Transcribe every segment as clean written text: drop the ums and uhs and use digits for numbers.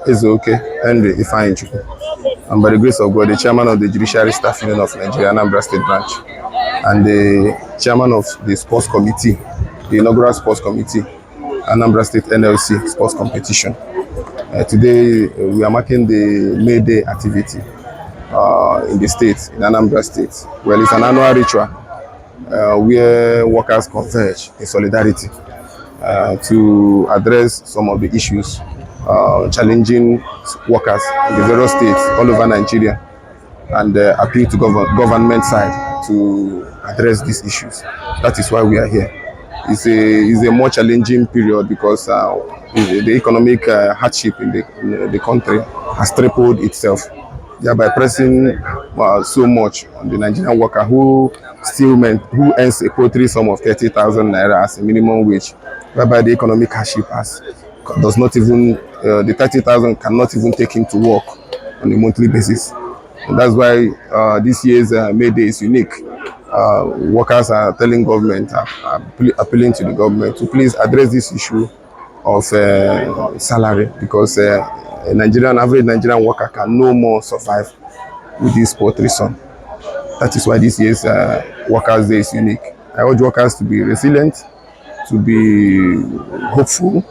Is okay, Henry Ifeanyichukwu. And by the grace of God, the chairman of the Judiciary Staff Union of Nigeria, Anambra State Branch, and the chairman of the sports committee, the inaugural sports committee, Anambra State NLC sports competition. Today, we are marking the May Day activity in the state, in Anambra State. Well, it's an annual ritual where workers converge in solidarity to address some of the issues challenging workers in the various states all over Nigeria, and appeal to government side to address these issues. That is why we are here. It's a more challenging period because the economic hardship in the country has tripled itself, thereby pressing so much on the Nigerian worker who earns a paltry sum of 30,000 naira as a minimum wage, whereby the economic hardship does not even the 30,000 cannot even take him to work on a monthly basis. And that's why this year's May Day is unique. Workers are telling government, appealing to the government to please address this issue of salary, because average Nigerian worker can no more survive with this paltry sum. That is why this year's Workers' Day is unique. I urge workers to be resilient, to be hopeful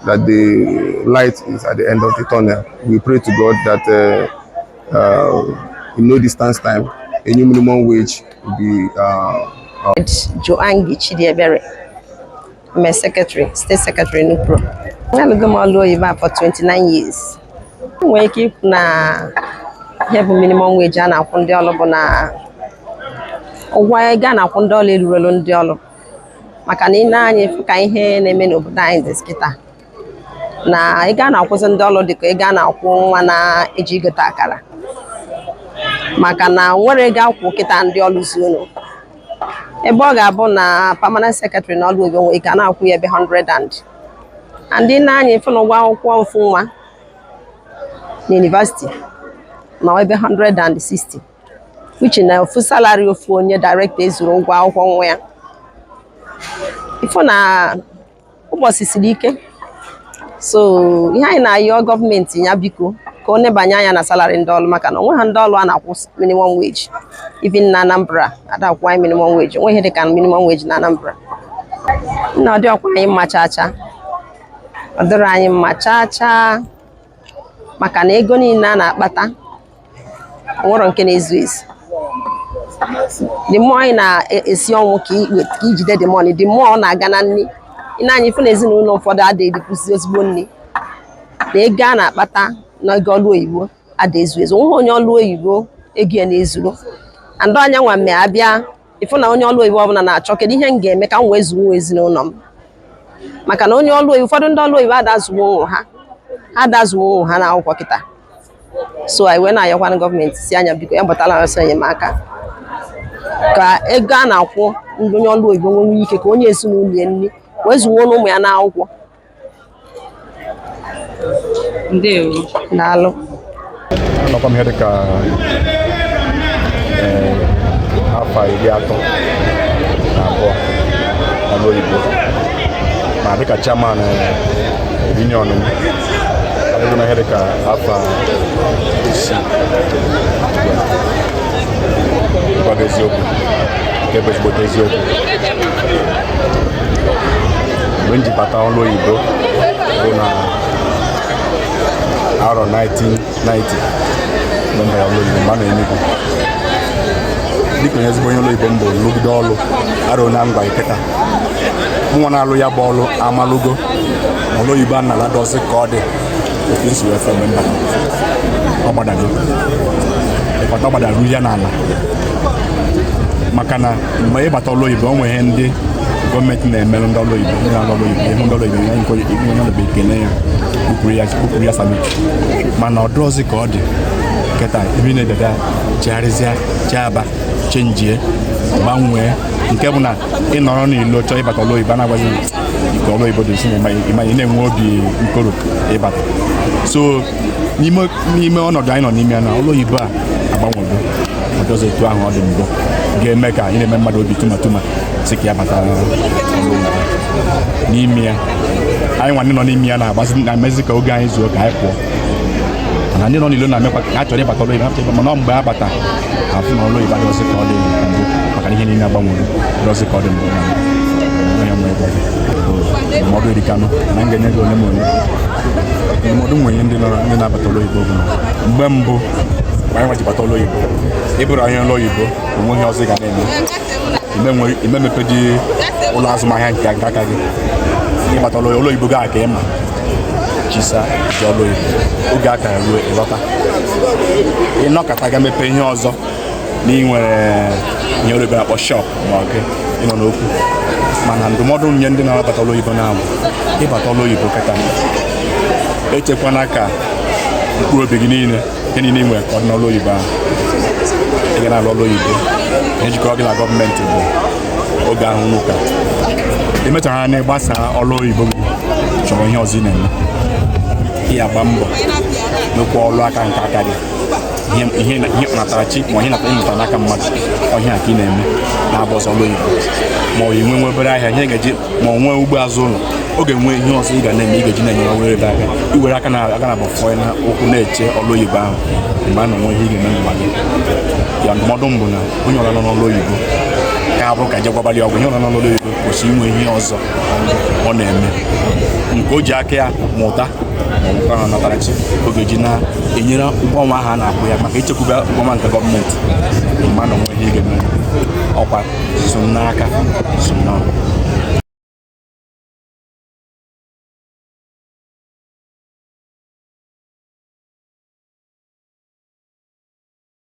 that the light is at the end of the tunnel. We pray to God that in no distance time, a new minimum wage will be. Joangi Chidiebere, I'm a secretary, state secretary in Nupro. I'm going to for 29 years. We keep na have minimum wage and I found all na. Why Ghana found all the rolling dollar. Makanina if I na eme n'obodo anyị dị skita na ị ga na-akwụsị ndị ọrụ dịka ị ga na-akwụ nwa na-eji gote akara, maka na nwere ga akwụ kịta ndị ọrụ zuonu ebe ọ ga-abụ na permanent secretary na ọrụ oyibo ị ga na-akwụ ya ebe 100 and ndị na-anya ife n'ụgwọ akwụkwọ mfu nwa na university na ebe 160, which na ofu salary ofu onye director ezuru ụgwọ akwụkwọ nwa ya. Ifo na ụbọchị siri ike, so ihe anyị na-ayọ gọọmenti ya biko ka ọ nebanye anya na salary ndị ọrụ, maka na onwe ha ndị ọrụ a na-akwụ minimum wage, even na Anambra adakwụ anyị minimum wage, onwe ihe dị ka minimum wage na Anambra. Na ọ dị ọkwa anyị mma chacha, ọ dịrị anyị mma chacha, maka na ego niile a na-akpata nwere nke na-ezu ezu. The more anyị na-esi ọnwụ ka ijide the money, the more ọ na-aga na nri. Ị na-anya ifu na ezinụlọ ụfọdụ adịghị edịkwụzi ezigbo nri, na ego a na-akpata na ego ọrụ oyibo ada ezu ezu. Onwe onye ọrụ oyibo ego ya na-ezuru, and anya nwa mme abịa ifu na onye ọrụ oyibo ọbụla na-achọ kedu ihe m ga-eme ka m wee zuo ezinụlọ m, maka na onye ọrụ oyibo, ụfọdụ ndị ọrụ oyibo adazuo ụmụ ha na akwụkwọ kịta. So anyị wee na-ayọkwa na gọọmenti si anya biko ya gbatala ọsọ enyemaka ka ego a na-akwụ ndị onye ọrụ oyibo nwee ike ka onye ezinụlọ ya nri wee zuo ụmụ ya n'akwụkwọ. Ndewo. Daalụ. Anọkwa m ihe dịka afọ 32 n'ọrụ oyibo, ma dịka chairman union m adịgo na ihe dịka afọ 6. Ịgwa eziokwu nke bụ ezigbote eziokwu, mgbe m ji bata ọrụ oyibo bụ na arọ 1990 mgbe m bara ọrụ oyibo mgbe a na-Enugu. Dịka onye ezigbo onye ọrụ oyibo m bụ lụgide ọrụ arọ na ngwa iketa nwa na-alụ ya bụ ọrụ amalụgo na ọrụ oyibo a na-ala dọsị ka ọ dị otu nsi wee fe mgbe m bata ọ gbadago ịkọta ọ gbadara ya n'ala, maka na mgbe ịbata ọrụ oyibo o nwere ihe ndị gọọmenti na-emerụ ndị ọrụ oyibo, ndị na-alụ ọrụ oyibo, ihe ndị ọrụ oyibo ya nke onye ọrụ ekele ya kwupụrụ ya salut, mana ọ dịrọzi ka ọ dị kịta ebe na-ededa chegharịzịa cheaba chenjie gbanwee, nke bụ na ị nọrọ n'ilo chọọ ịbata ọrụ oyibo na-agwazi ike ọrụ oyibo dị isi na ị na-enwe obi nkoro ịbata. So n'ime ọnọdụ anyị nọ n'ime ya na ọrụ oyibo a agbanwego, ọ dịọzọ etu ahụ ọ dị mbụ, ga-eme ka ị na-eme mmadụ obi tụmatụma si ka ya bata n'ime ya. Anyị nwanne nọ n'ime ya na-emezi ka oge anyị zuo ka anyị pụọ. mana ndị nọ n'ilo na-emekwa ha chọrọ ịbata ọlụ Igbo mana mgbe ha bata afụ na ọlụ Igbo adịghịzị ka ọ dị mbụ maka ihe niile agbanwere dịrọzi ka ọ dị mbụ ndụmọdụ erikanụ na m ga-enye gị ole ma ole ndụmọdụ nwere ndị na-abata ọlụ Igbo bụ mgbe mbụ mgbe anyị nwajibata ọlụ Igbo ịbụrụ ahịa ọlụ Igbo onweghị ọzọ ị ga na-eme ime mepe dị ụlọ azụmahịa nke aka gị ịbata ọlụ Igbo gaa ka ịma chisa ji ọlụ Igbo oge aka ruo ịlọta ịnọkọta ga mepe ihe ọzọ na ị nwere ihe oyibo na-akpọ shop ma ọ gị ịnọ n'okwu mana ndụmọdụ nye ndị na-abata ọlụ Igbo na-amụ ịbata ọlụ Igbo kata echekwana ka mkpụrụ obi gị niile ihe niile ị nwere ka ọ dị n'ọlụ Igbo ahụ ị ga na-alụ ọlụ Igbo ihe jikọrọ gị na gọọmenti bụ oge ahụ n'ụka emechara na ịgbasa ọlụ Igbo gị chọrọ ihe ọzọ ị na-eme ị agba mbọ n'okwu ọlụ aka nke aka gị ihe natara chi ma ihe ịmụta n'aka mmadụ ọhịa ka ị na-eme na-abụ ọzọ ọlụ Igbo ma ọ yi nwe obere ahịa ihe ga-eji ma ọ nwee ugbo azụ ụlọ ọ ga-enwe ihe ọzọ ị ga na-eme ị ga-eji na-enyere were ebe aka iwere aka na abafọ na ụkwụ na-eche ọlụ Igbo ahụ mgbe a na-enwe ihe ị ga-eme mgba gị ya ndụmọdụ mbụ na onye ọla nọ n'ọlụ Igbo ka abụrụ ka je gwabali ọgwụ ihe ọla nọ n'ọlụ Igbo kwụsị inwe ihe ọzọ ọ na-eme nke o ji aka ya mụta ma ọ natara chi oge ji na-enyere ụgwọnwa ahụ a na-akwụ ya maka ichekwube ụgwọnwa nke gọọmenti mgbe a na-enwe ihe ị ga-eme ọkwa so n'aka so n'ọrụ